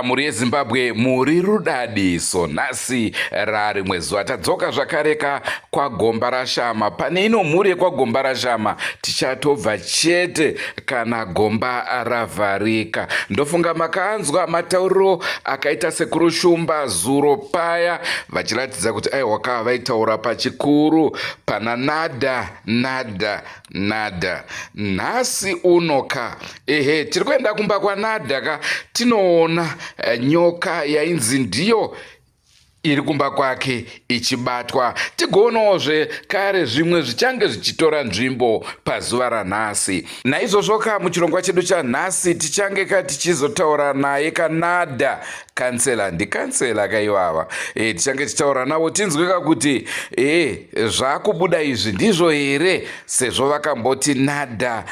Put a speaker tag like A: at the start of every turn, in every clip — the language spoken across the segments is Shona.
A: Mhuri yeZimbabwe muri rudadiso. Nhasi rarimwe zuva tadzoka zvakareka kwaGomba raShama. Pane ino mhuri yekwaGomba raShama tichatobva chete kana gomba ravharika. Ndofunga makaanzwa matauriro akaita sekuru Shumba zuro paya vachiratidza kuti aiwa vaitaura pachikuru pana nada. Nhasi unoka tiri kuenda kumba kwaNada ka tinoona nyoka yainzi ndiyo iri kumba kwake ichibatwa. Tigoonawozve kare zvimwe zvichange zvichitora nzvimbo pazuva ranhasi. Naizvozvo muchirongwa chedu chanhasi tichange tichizotaura naye kaNada kansela. Ndikansela kaivava. Tichange tichitaura navo tinzwe kuti zvakubuda izvi ndizvo here, sezvo vakamboti nada.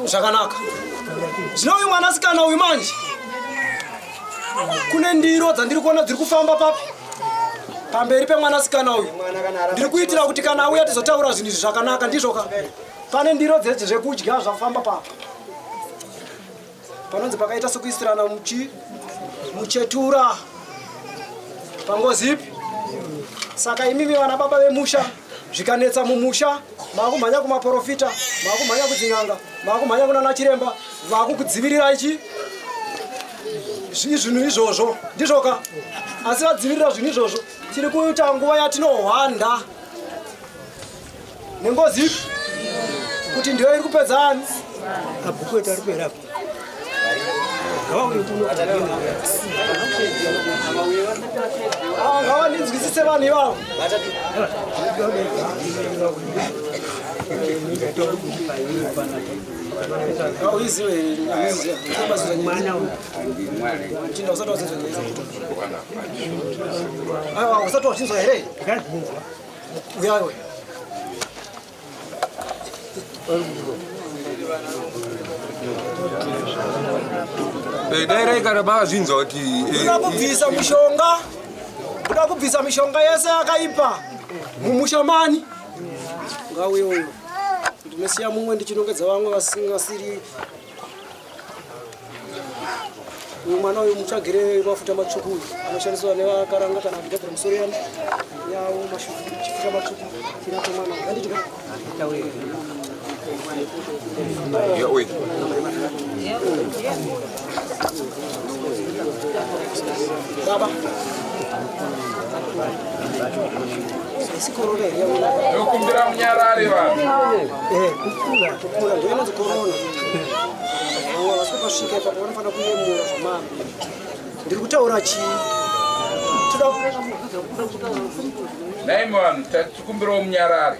B: Zvakanaka. Zvino uyu mwanasikana uyu manje kune ndiro dzandiri kuona dziri kufamba papi pamberi pemwanasikana uyu. Ndiri kuitira kuti kana auya tizotaura zvinhu izvi zvakanaka. Ndizvo ka pane ndiro dzedze zvekudya zvafamba papi. Panonzi pakaita sekuisirana muchetura pangozipi. Saka imimi vana baba vemusha zvikanetsa mumusha makumhanya kumaprofita, makumhanya kudzin'anga, makumhanya kunana chiremba, vakukudzivirira ichi zvinhu izvozvo. Ndizvo ka asi vadzivirira zvinhu izvozvo tiri kuita nguva yatinohwanda nengozi kuti ndiyo iri kupedza ani abhuku edu ari kuera ngava ndinzwisise vanhu ivavo. Usati wachinzwa here uyawe
C: dai kana vakazvinzwa kuti
B: kuda kubvisa mishonga yese yakaipa mumushamani ngauye uyu ndinosiya mumwe ndichinongedza vamwe vasingasiri. Uyu mwana uyu mutsvagire mafuta matsvuku uyu anoshandiswa nevakaranga kana kugadzira musoro yawo mafuta matsvuku tinapo mwana anditi baba sikorona
A: Ndokumbira munyarare vanhu.
B: kupura ndio inonzi korona. Vasipasvika ipapo vanofanira kuyemura zvamama. Ndiri kutaura chii?
A: Nai vanhu tatikumbirawo munyarare.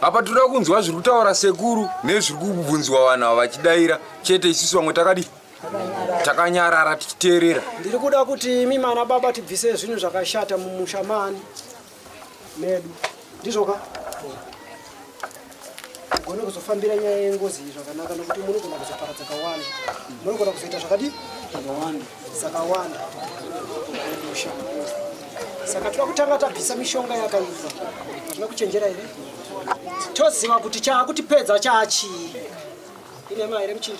C: apa tinoda kunzwa zviri kutaura sekuru nezviri kubvunzwa vanhu ava vachidaira chete. Isusu vamwe takanyarara tichiteerera.
B: Ndiri kuda kuti imi mana baba tibvise zvinhu zvakashata mumushamani medu. Ndizvo ka gone kuzofambira nyaya yengozi zvakanaka nokuti munogona kuzoparadza kawanda, munogona kuzoita zvakadi zakawanda. Saka toda kutanga tabvisa mishonga yakaipa. Zvina kuchenjera here toziva kuti chaakutipedza chachii. Ine mai remuchiri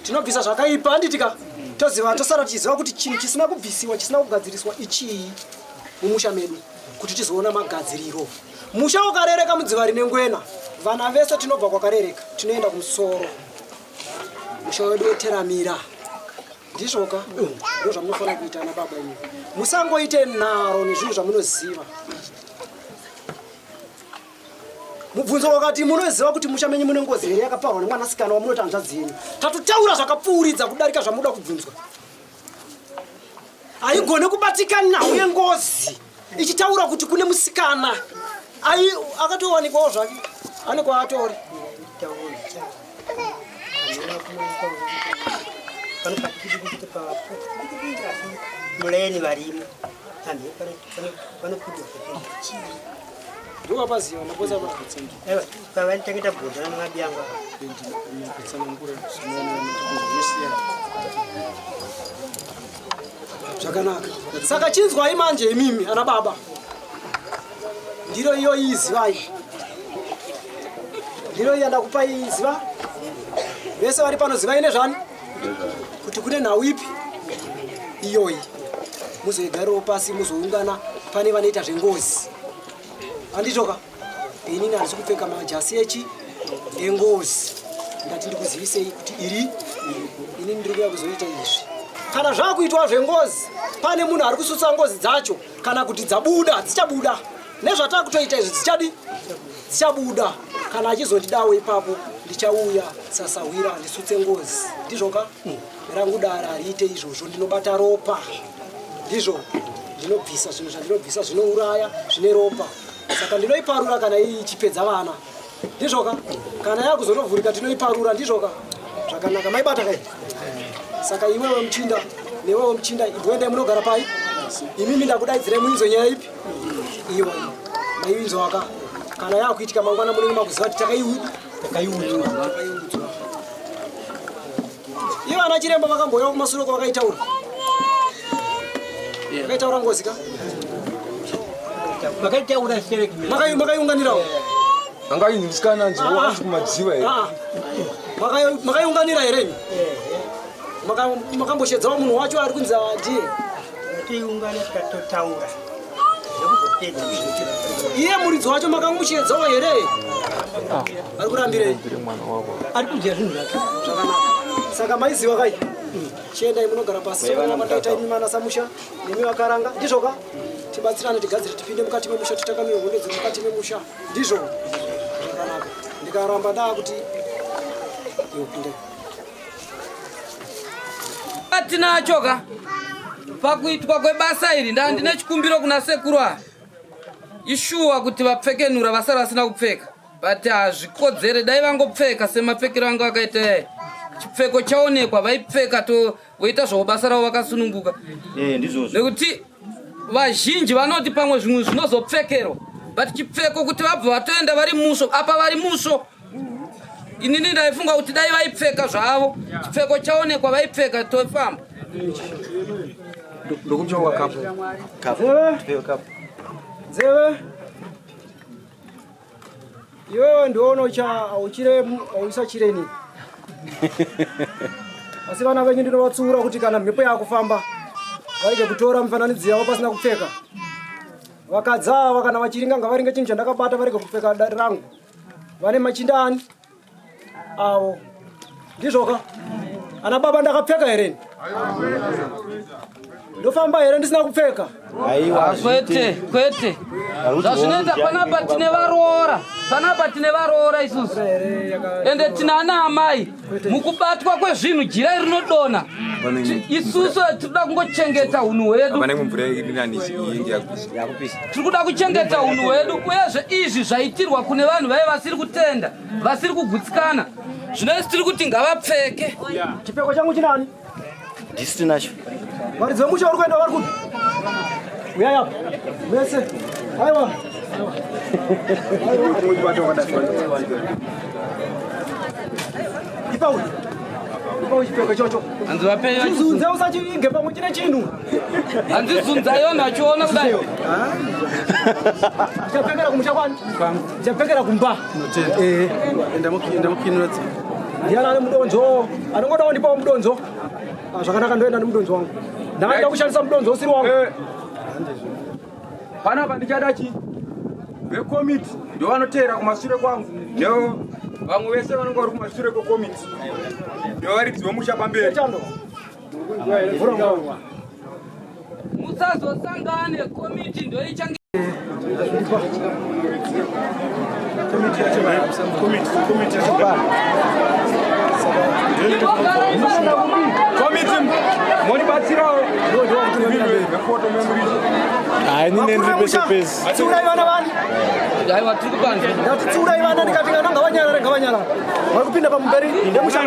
B: tinobvisa zvakaipa handitika toziva tosara tichiziva kuti chinhu chisina kubvisiwa chisina kugadziriswa ichii mumusha medu kuti tizoona magadziriro. Musha ukarereka mudziva rine ngwena vana vese tinobva kwakarereka tinoenda kumusoro. Musha wedu weteramira ndizvoka ndizvo zvamunofanira kuita na baba imi. Musangoite nharo nezvinhu zvamunoziva. mubvunzo wakati munoziva kuti muchamenyi mune ngozi here yakaparwa nemwanasikana wamunoti hanzvadzini. Tatutaura zvakapfuuridza kudarika zvamuda kubvunzwa. Haigone kubatikana nhau yengozi ichitaura kuti kune musikana akatowanikwawo zvake ane kwaatori.
D: Muleni varimo
B: ndowapaziva makosa vakatsengi
D: pavanitangita bhodha namabiyanga
B: zvakanaka. Saka chinzwai manje imimi ana baba, ndiro iyo izivai, ndiro iya ndakupai iziva vese vari pano. Zivai nezvani kuti kune nhau ipi iyoyi, muzoigarawo pasi muzoungana pane vanoita zvengozi. Handitoka inini handisi kupfeka majasi echi engozi, ndati ndikuzivisei kuti iri inini ndiri kuya kuzoita izvi. Kana zvakuitwa zvengozi pane munhu ari kusutsa ngozi dzacho, kana kuti dzabuda dzichabuda. Nezvatakutoita izvi dzichabuda. Kana achizondidawo ipapo ndichauya sasahwira ndisutse ngozi. Ndizvoka rangu dara hariite izvozvo, ndinobata ropa. Ndizvo ndinobvisa zvinhu zvandinobvisa zvinouraya zvine ropa. Saka ndinoiparura kana ichipedza vana. Ndizvoka kana yakuzotovhurika tinoiparura. Ndizvoka zvakanaka. Maibata kai? Saka iwewe muchinda newewe muchinda ibwende munogara pai. Imimi ndakudaidzire muinzo nyaya ipi? Iwe maiinzo waka kana yakuitika mangwana munenge makuziva kuti takaiudzwa. Iwe ana chiremba vakamboya kumasuro kwavakaitaura. Vakaitaura ngozi ka?
D: vakaitaura sereki
B: Makaiunganirawo?
C: angainzisikana nzi wakanzi kumadziva here.
B: Makaiunganira here? Makamboshedzawo munhu wacho ari kunzi ndiye?
D: tiungana tikatotaura
B: Iye muridzi wacho makamushedzawo here? Ari kurambirei?
D: ari kuziva zvinhu zvake
B: Zvakanaka. Saka maiziva kai? Chiendai munogara pasi. Mataita imi mana samusha nemi vakaranga. Ndizvoka tibatsirane tigadzire tipinde mukati memusha titakamiwe hondo dziri mukati memusha. Ndizvo zvakanaka. Ndikaramba ndaa kuti iwe pinde.
E: Atinachoka pakuitwa kwebasa iri ndine chikumbiro kuna sekuru aya. Ishuwa kuti vapfekenura vasara vasina kupfeka. But hazvikodzere dai vangopfeka semapfekero anga akaita chipfeko chaonekwa vaipfeka to voita zvobasa ravo vakasununguka. Nekuti vazhinji vanoti pamwe zvimwe zvinozopfekero but chipfeko kuti vabva vatoenda vari musho apa vari musho. Inini ndaifunga kuti dai vaipfeka zvavo chipfeko chaonekwa vaipfeka tofamba.
C: ndokuchongwa kapu
B: Nzewe iwewe ndiono auisa chireni. Asi vana venyu ndinovatsura kuti kana mhepo yakufamba varege kutora mifananidzo yavo pasina kupfeka. Vakadzava kana vachiringa ngavaringe chinhu chandakabata varege kupfeka dari rangu. Vane machinda ani avo. Ndizvoka ana baba ndakapfeka here? Ndofamba here ndisina kupfeka?
E: Kwete zvazvinoita panapa tine varoora. Panapa tine varoora isusu ende tina ana amai mukubatwa kwezvinhu jira rinodonha. Isusu tinoda kungochengeta unhu hwedu. Tiri kuda kuchengeta unhu hwedu uyezve izvi zvaitirwa kune vanhu vaive vasiri kutenda vasiri kugutsikana. Zvinoisi tiri kuti ngavapfeke.
B: Chipfeko changu chinani?
D: ndisi tinacho
B: Varidzi vemusha vari kuenda vari kuti uyai apa mese. Aiwa ipauri chipfeko chocho chizunze usachinge pamwe chine chinhu.
E: Handizunza yona chiona kudai.
B: Ndichapfekera kumusha kwani? Ndichapfekera kumba.
F: enda mukinotsi
B: Ndiana ane mudonzo anongodawo ndipawo mudonzo. Zvakanaka ndoenda nemudonzo wangu. Ndakaita kushandisa mudonzo usiri wangu.
C: panapa ndichada chi vekomiti ndo vanoteera kumashure kwangu vamwe vese vanonga vari kumashure kwekomiti ndo varidzi vemusha pamberi.
B: Chando.
E: Musazosangane komiti ndoichange
F: Hayi nini ndipesepesi.
B: Tsura ivana vani?
E: Aiwa tiri kubanze.
B: Ndati tsura ivana ndikati kana ngavanyara. Vari kupinda pamumberi ndemusha.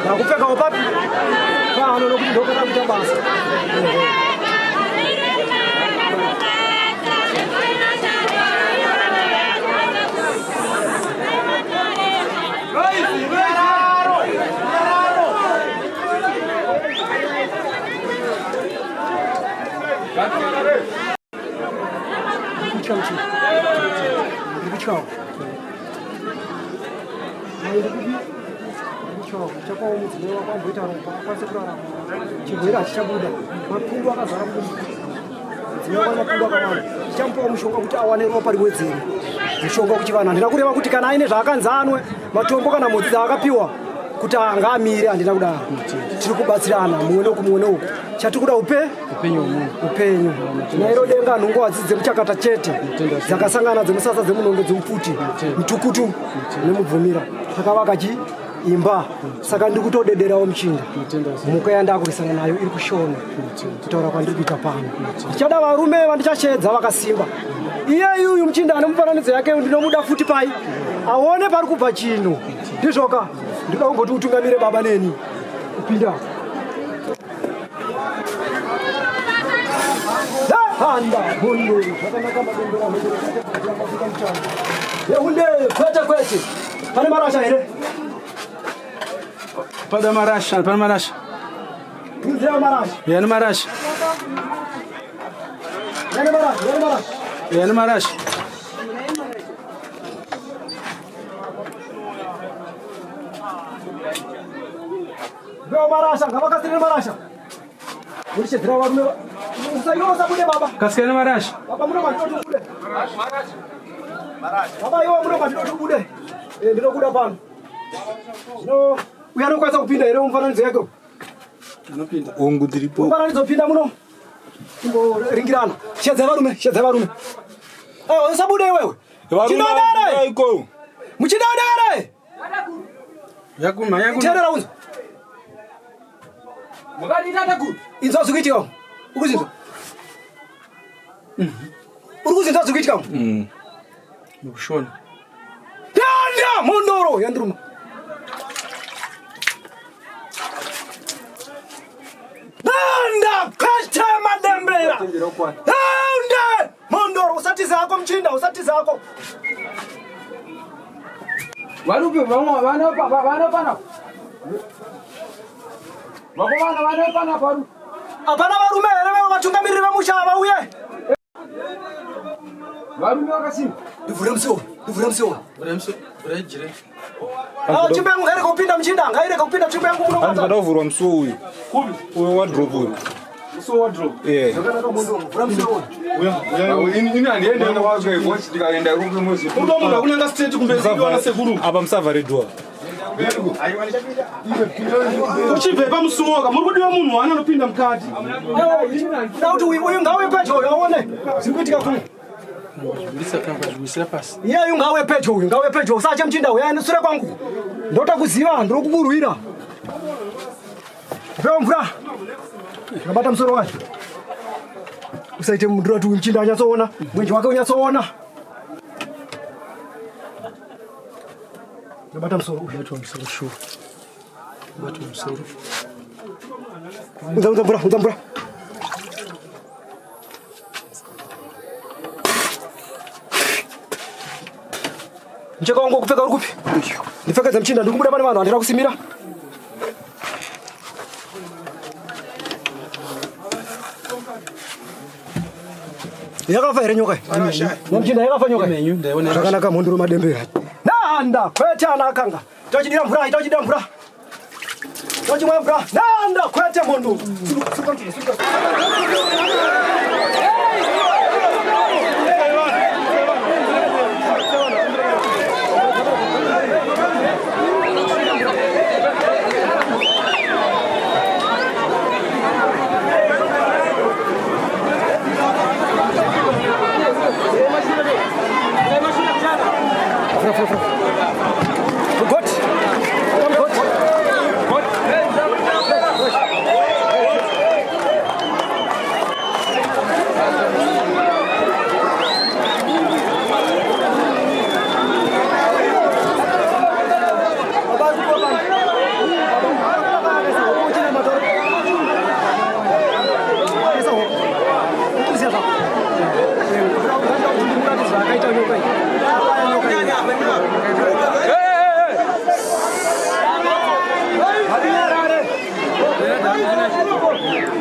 B: Nakupeka wapi? Kwa nini ndoka na mtambasa? chapa umudzimai wako amboita ropa akwanise kurarama chirwere hachichabuda mapundu akazara mudzimai wako mapundu akawanda tichamupawo mushonga kuti awane ropa riwedzere mushonga kuchivanhu handina kureva kuti kana aine zvaakanzi anwe matombo kana modzi dzaakapiwa kuti anga amire handina kudaro tiri kubatsirana mumwe nokumumwe nouku chatiri kuda upenyu nairo denga nhungu hadzidzi dzemuchakata chete dzakasangana dzemusasa dzemunondo dzeupfuti mutukutu nemubvumira takavaka imba saka ndiri kutodederawo muchinda mhuka yandakurisana nayo iri kushona kutaura kwandiri kuita pano ndichada varume vandichashedza vakasimba iyeyuyu muchinda ane mufananidzo yake ndinomuda futi pai aone pari kubva chino ndizvoka ndida kumboti utungamire baba neni kupinda handa munhu zvakanaka madembera yeunde kwete pane marasha here
F: Pada marasha, pada marasha.
B: Punzira marasha.
F: Yani marasha. Yani marasha.
B: Beo marasha, ngavakasirire marasha. Urishedzera varume. Usayosa bude baba.
F: Kasikane marasha.
B: Baba muno madinoto bude. Marasha. Baba iwo muno madinoto bude. Ndinokuda pano. No. Uyano kwasa kupinda here mufananidzo yake.
F: Unopinda. Ongu ndiripo.
B: Mufananidzo pinda muno. Ringirana. Shedza varume. Ayo usabude wewe. Chinodare.
F: Iko.
B: Muchidodare.
F: Yakuma.
B: Tendera unzo.
E: Mukati tata kuti.
B: Inzo zukuitika. Ukuzinzo. Ukuzinzo zukuitika.
F: Ukushona.
B: Danda mondoro yandruma. Danda kata madembera. Danda mondoro usati zako mchinda usati zako.
E: Warupe vana pana. Vana pana paru.
B: Apana varume here vatungamiriri vemushava uye.
E: Varume vakasimba.
B: Ndivhure musiwo.
F: Urejire.
B: Chimbe yangu ngaireka kupinda mchinda, ngaireka kupinda chimbe yangu muno.
F: Andikada kuvhurwa musuwo uyu. Kubi? Uyo wardrobe uyu. Musuwo wardrobe? Yeah.
B: Vhura musiwo.
C: Ini handiende wake ngosi ndikaenda rumbe muzi.
F: Udo munhu akunanga straight kumbezi ndiona sekuru. Apa musavharidwa. Uchibve pamusumoka muri kudiwa munhu anopinda mukati.
B: Dauti uyu ngawe pedyo aone. Zikuitika kuno.
F: Ndisakamba pasi.
B: Iye ngawe pedyo usache mchinda uya anosure kwangu. Ndota kuziva ndiri kuburwira. Veo mvura. Ngabata musoro wacho. Usaite mundu watu mchinda anyatsoona, mwenje wake unyatsoona. Ngabata musoro uyu.
F: Batu musoro.
B: Mvura. Mcheka wangu kupfeka uri kupi? Ndipfekedze mchinda ndiri kubuda pane vanhu handira kusimira. Yakafa here nyoka? Mchinda yakafa nyoka? Zvakanaka mhondoro madembera. Nanda kwete anakanga. Tochidira mvura. Tochimwa mvura. Nanda kwete mhondoro.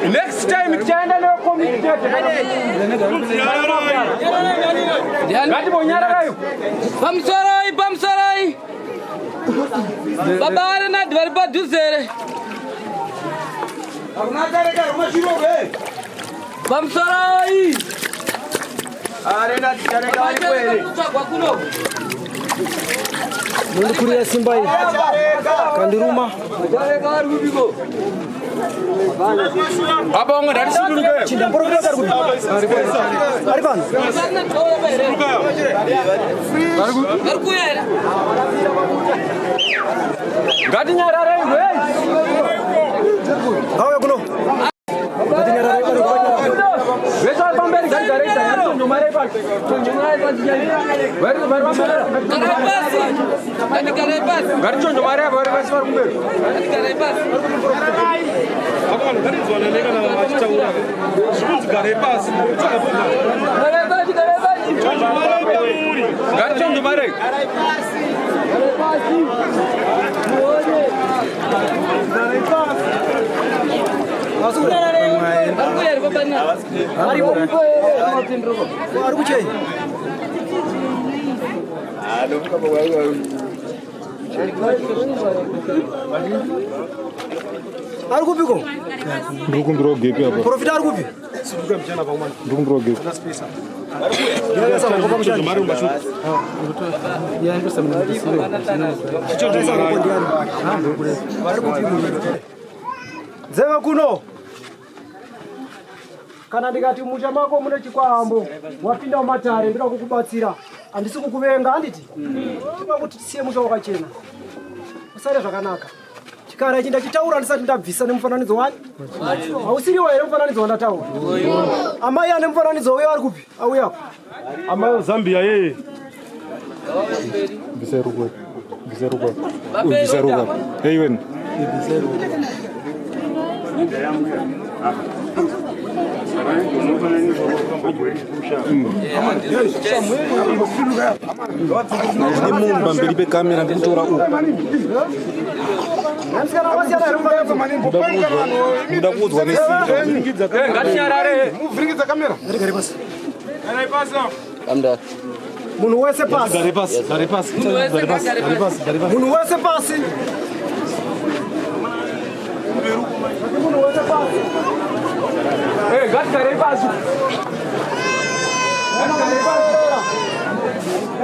F: Next time tichaenda nayo community. Ngati bonyararayo.
E: Pamsarai. baba ari nadi vari padhuzere pamusorai kutsvagwa kuno
B: mundikurira simba iyi kandiruma
C: apa vamwe ndatisunduruke
B: chindamborokera ari pano
E: vari kuyera
C: ngatinyararei
B: auya kuno ari kuchei ari kupiko
F: ndikumbira ugepi apa
B: profita ari kupi
F: ndikumbira ugepi
B: dzeva kuno kana ndikati musha mako mune chikwambo wapinda mumatare ndoda kukubatsira handisi kukuvenga handiti toda kuti tisiye musha wakachena usare zvakanaka chikara ichi ndachitaura ndisati ndabvisa nemufananidzo wani hausiriwo here mufananidzo wandataura amai ane mufananidzo uyo ari kupi auyako
F: amai zambia yeye biseruka hey wen ndimunhu pamberi pekamera ndinotora uda kuudzwa
B: munhu wese pasi munhu wese pasi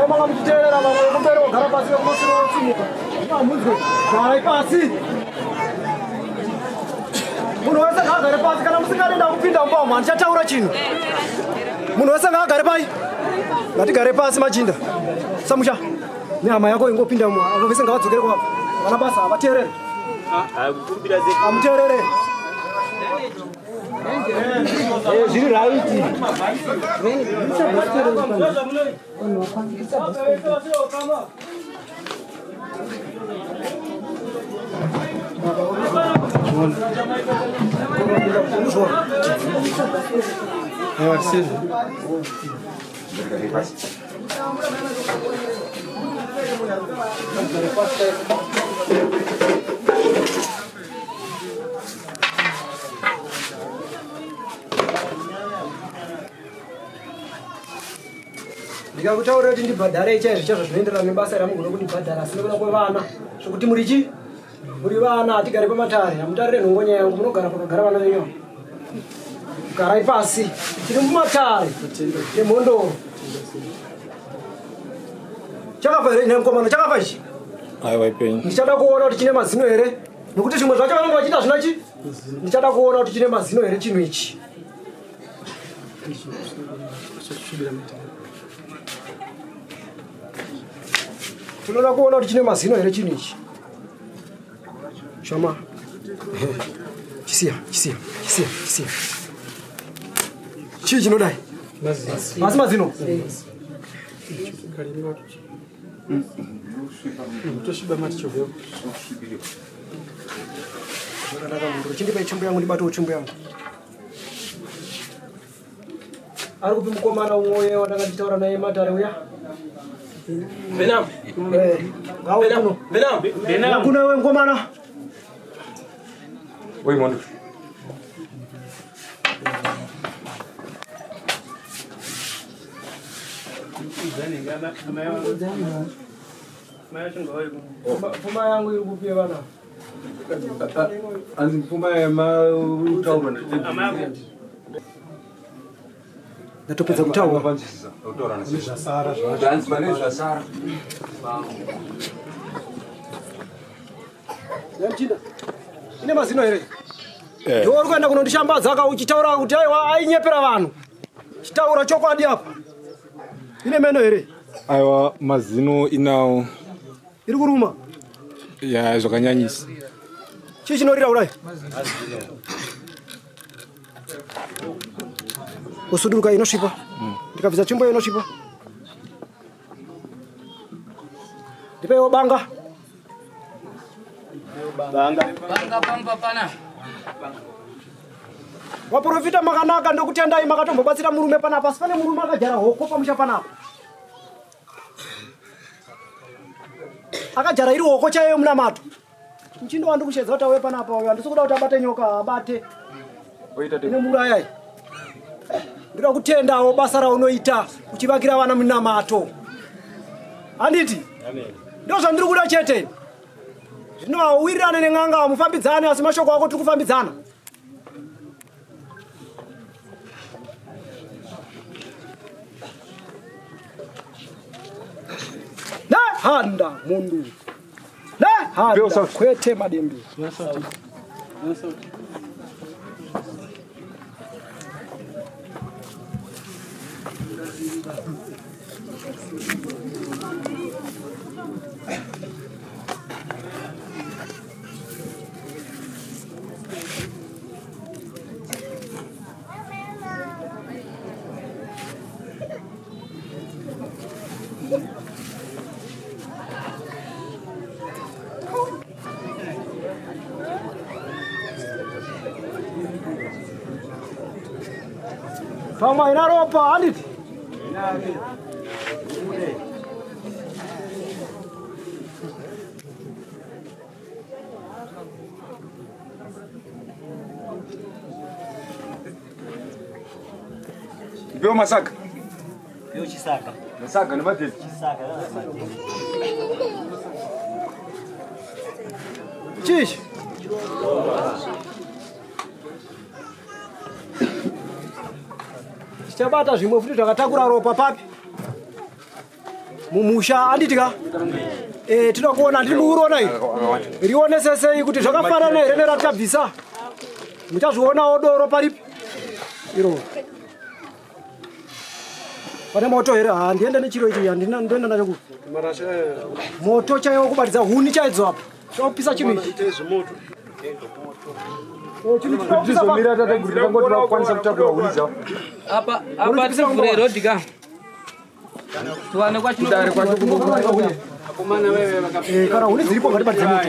B: makamuchiteerera vamwe vekumberi vogara pasi vekumosiro votsimuka amunzwe garai pasi munhu wese ngaagare pasi kana musingarenda kupinda mumba umu handichataura chinhu munhu wese ngaagare pai ngatigare pasi machinda samusha nehama yako ingopinda umu avo vese ngavadzokere kwavo vana basa havateerere hamuteerere zviri raiti ndikakutaurira kuti ndibhadhare chaizvo chaizvo zvinoenderana nebasa ramugona kundibhadhara asina kuda kwevana zvokuti muri vana hatigare pamatare hamutarire nhongonya yangu munogara pakagara vana venyu garai pasi tiri mumatare emhondoro chakafa here ine mukomana chakafa ichi ndichada kuona kuti chine mazino here nekuti zvimwe zvacho vanenge vachiita zvinachi ndichada kuona kuti chine mazino here chinhu ichi tinoda kuona kuti chine mazino here chinhu ichi shama chisiya chii chinodai asi mazino zvakanaka munhu richindipai chumbu yangu ndibatiwo chumbu yangu ari kupi mukomana umwe wandanga ndichitaura naye matare uya kuna we mukomana
C: Mondo.
B: Pfuma yangu iri kupia bana.
F: Anzi pfuma utaura
B: Ndatopedza kutaura.
F: panzisa utaura na sisi.
C: Dansi pane zvasara.
B: Yamchinda. Ine mazino here. Ndori kuenda kunondishambadza uchitaura kuti aiwa ainyepera vanhu. Chitaura chokwadi apa. Ine meno here.
F: Aiwa mazino inawo.
B: Iri kuruma.
F: Ya zvakanyanyisa.
B: Chii chinorira urai? Usuduruka inosvipa. Ndikabvisa tsvimbo inosvipa. Ndipeiwo banga.
E: Banga pamba pana.
B: Waprofita makanaka ndokutendai makatombobatsira murume panapa. Asi pane murume akajara hoko pamusha panapa. Akajara iri hoko chaiyo muna mato. Mchindo wandikushedza kuti auye panapa uyo handisi kuda kuti abate nyoka abate. Ine murayai. Ndinoda kutendawo basa raunoita uchivakira vana muna mato. Handiti? Ndizvo zvandiri kuda chete. Zvinowirirane neng'anga mufambidzane asi mashoko ako tiri kufambidzana. Handa mundu. Handa kwete madembe. Kama ina ropa handiti.
C: Mbeo masaka.
D: Mbeo chisaka.
C: Masaka ni matezi.
D: Chisaka na matezi.
B: Chichi. Chabata zvimwe futi zvakatakura ropa papi mumusha handitika tinoda kuona ndiri muurona iri rionesesei kuti zvakafanana here neratakabvisa muchazvionawo doro paripi iro pane moto here handiende nechiro ichi ndoenda nacho ku moto chaiwo kubatidza huni chaidzo apa chopisa chinhu ichi
C: Tizomira tatagurira ngoti vakwanisa kutakura huniza.
E: Apa tivhure rodhika. Tuwane
C: Kudare kwacho kumbokuona huni.
B: akomana wewe vakapita. Kana huni dziripo ngatibatidze moto.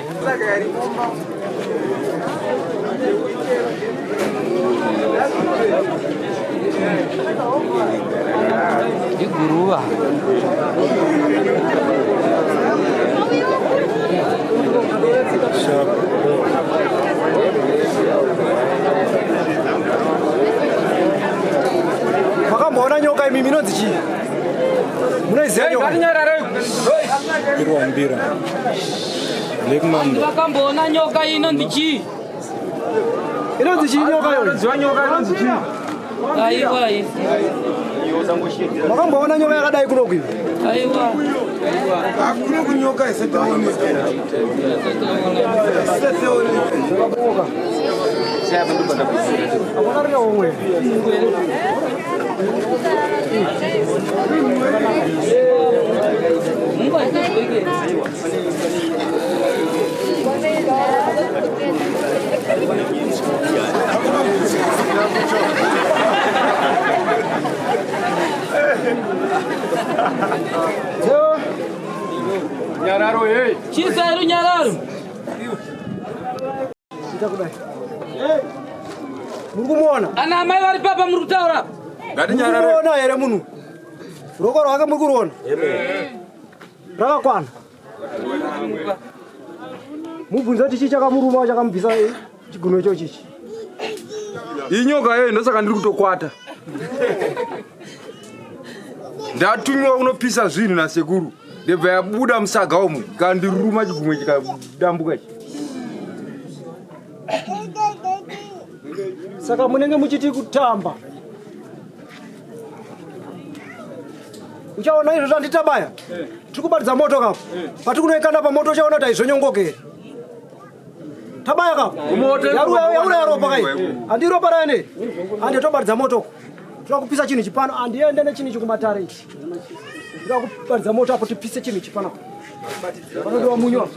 E: Iguruva.
B: Makamboona nyoka imi minonzi chii? Munoiziva nyoka?
F: Irwambira. Lekumamba.
E: Vakamboona nyoka inonzi chii?
B: Inonzi chii nyoka yo?
C: Unoziva nyoka inonzi chii?
E: Aiwa isi.
B: Makamboona nyoka yakadai kuno kuiva?
E: Aiwa.
C: Akuno kunyoka isetaone.
B: Zvakaboka. Akona rina omwe.
C: Nyararo hey.
E: Chisairu nyararo.
B: Itakudai. Muri kumuona?
E: Ana mai vari papa muri kutaura.
C: Ngati
B: Muri
C: nyararo.
B: kumuona here munhu? Ruoko rwake muri kuruona? Rakakwana. Mubvunza kuti chii chakamuruma chakamubvisa chigunwe icho chichi.
C: Inyoka hey ndosaka ndiri kutokwata. Ndatumiwa unopisa zvinhu nasekuru. ndebva yabuda musaga umu kandiruma chigumwe chikadambuka.
B: Saka munenge muchiti kutamba. Uchaona izvo zvanditabaya? Tikubatidza moto kapo. Patikunoikanda pa moto uchaona kuti aizonyongoke. Tabaya kapo. Yaura yaropa kai. Andiropa rane. Ande tobatidza moto. Tokupisa chinhu chipano andiende nechini chikumatare ichi. Tikubatidza moto apo tipise chinhu chipano. Vanodiwa munyo.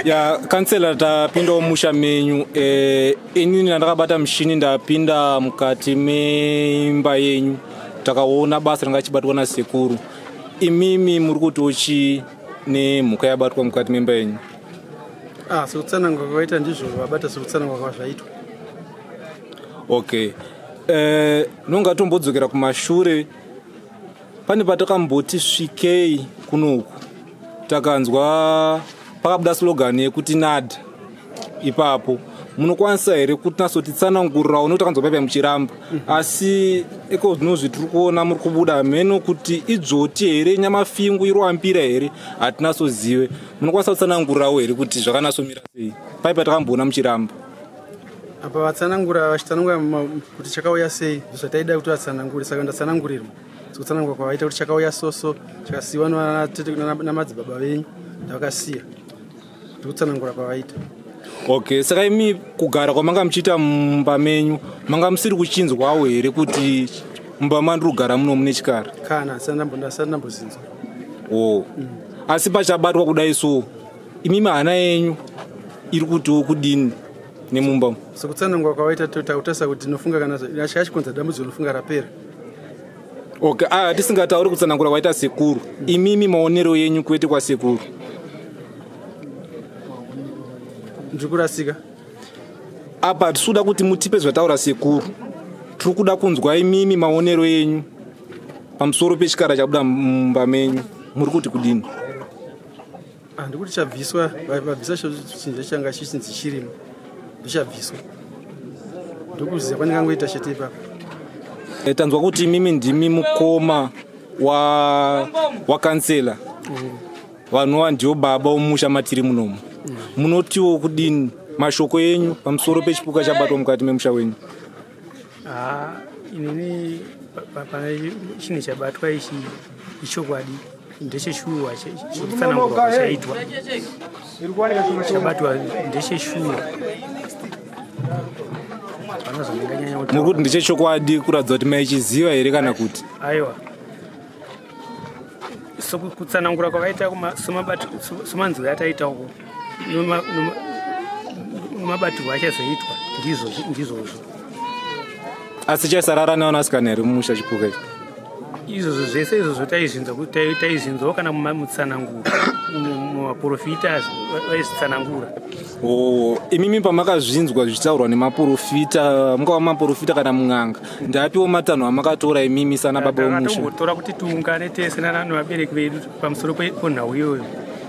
F: Ya kansela tapinda musha menyu inini ndakabata mshini ndapinda mukati memba yenyu takaona basa ringachibatwa nasekuru. Imimi muri kuti uchi nemhuka yabatwa mukati memba yenyu?
G: Sekutsanangwa kwakaita ndizvo vabata sekutsanangwa kwazvaitwa.
F: Okay. Nonga tombodzokera kumashure pane patakamboti svikei kunoku takanzwa pakabuda slogan yekuti NAD. Ipapo munokwanisa here kuti nasotitsanangurirawo nekuti takanzwa muchiramba asi iko zvinozvi tiri kuona muri kubuda mheno kuti idzoti here nyamafingu iroambira here hatinasozive. Munokwanisa kutsanangurirawo here kuti zvakanasomira sei pai patakamboona muchiramba?
G: Apa vatsanangura vachitsanangura kuti chakauya sei zvataida kuti vatsanangure saka ndatsanangurirwa. Sekutsanangura kwavaita kuti chakauya soso chakasiyiwa namadzibaba venyu ndavakasiya. Ndikutsanangura kwavaita.
F: Okay, saka imi kugara kwamanga muchiita mumba menyu manga musiri kuchinzwawo here kuti mumba mandiri kugara muno mune chikara?
G: Kana asati ndambozinzwa.
F: Asi pachabatwa kudai so imimi hana yenyu iri kutiwo kudini nemumba?
G: Sekutsanangura kwavaita tautasa kuti ndinofunga kana chachikonza dambudziko ndinofunga rapera.
F: Okay, tisingatauri kutsanangura kwaita sekuru, imimi maonero yenyu kwete kwasekuru?
G: Ndikurasika.
F: Apa tisuda kuti mutipe zvataura sekuru. Tiri kuda kunzwa imimi maonero yenyu pamusoro pechikara chabuda mumba menyu. Muri kuti kudini?
G: Ndikuti chabviswa, vabvisa chinhu changa chichinzi chirimo. Ndichabviswa. Ndikuziva kwandikangoita chete ipapo.
F: Tanzwa kuti mimi ndimi mukoma wakansela. Vanhu ndiwo baba omusha matiri munomu. Munotiwo kudini mashoko yenyu pamusoro pechipuka chabatwa mukati memusha wenyu?
H: Inini pane chinhu chabatwa ichi ichokwadi ndecheshuwa chekutsanangurwa chaitwa. Chabatwa ndecheshuwa.
F: Muri kuti ndechechokwadi kuratidza kuti maichiziva here kana kuti?
H: Aiwa. Kutsanangura kwakaita semanzwi ataita uko nemabatirwo achazoitwa ndizvozvo.
F: Asi chaisarara neanasikana here mumusha chipuka ichi?
H: Izvozvo zvese izvozvo taizinzwawo kana mutsanangura maprofita vaizvitsanangura.
F: Imimi pamakazvinzwa zvichitaurwa nemaprofita, mungava maprofita kana mun'anga, ndapiwo matanho amakatora imimi sana baba vomusha?
H: Takatora kuti tiungane tese nevabereki vedu pamusoro penhau iyoyo,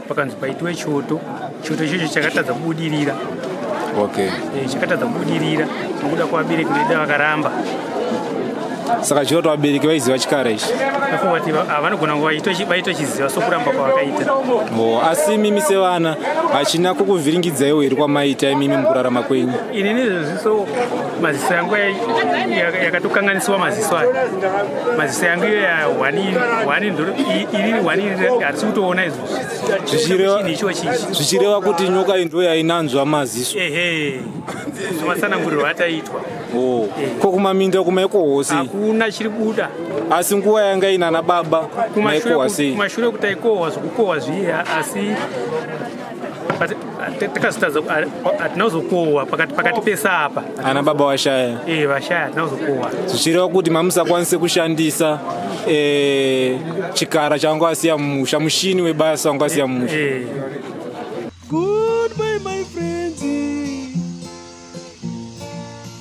H: pakanzi paitiwe choto ichocho chakatadza kubudirira.
F: Okay.
H: Chakatadza kubudirira nokuda kwavabereki vedu vakaramba.
F: saka chiro kuti vabereki vaiziva chikara ichi
H: afunga kuti vanogona kunge vaitochiziva sokuramba kwavakaita.
F: Asi mimi sevana hachina kukuvhiringidzaiwo here kwamaita imimi mukurarama kwenyu?
H: Ini nezvezviso maziso yangu yakatokanganisiwa maziso aya. Maziso yangu iyo ya iri hwani harisi kutoona izvo
F: zvichireva kuti nyoka iyi ndo yainanzva maziso.
H: Ehe, zvomatsanangurirwo ataitwa.
F: Ko kumaminda kumaikohwa sei?
H: Hakuna chiri kuda.
F: Asi nguva yanga inana baba kumaikohwa sei?
H: Kumashure kuti aikohwa zvokukohwa zviya, asi takazotadza hatina kuzokohwa pakati pese apa.
F: Ana baba vashaya?
H: Vashaya hatina kuzokohwa.
F: Zvichireva kuti mamusakwanise kushandisa chikara changa asiya mumusha, mushini webasa wanga asiya mumusha.
I: Goodbye my friends,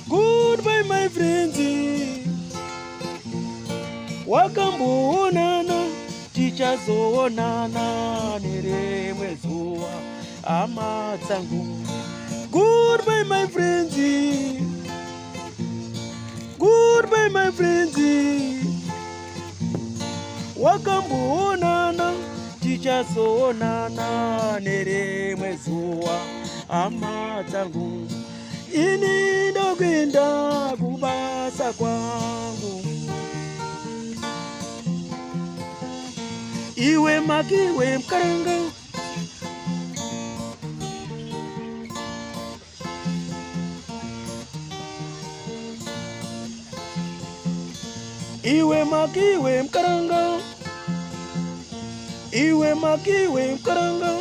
I: goodbye my friends, wakamboonana tichazoonana nerimwe zuva hama dzangu. Goodbye my friends, goodbye my friends, wakamboonana tichazoonana nerimwe zuva hama dzangu. Ini ndokwenda kubasa kwangu, iwe makiwe mkaranga, iwe makiwe mkaranga, iwe makiwe mkaranga.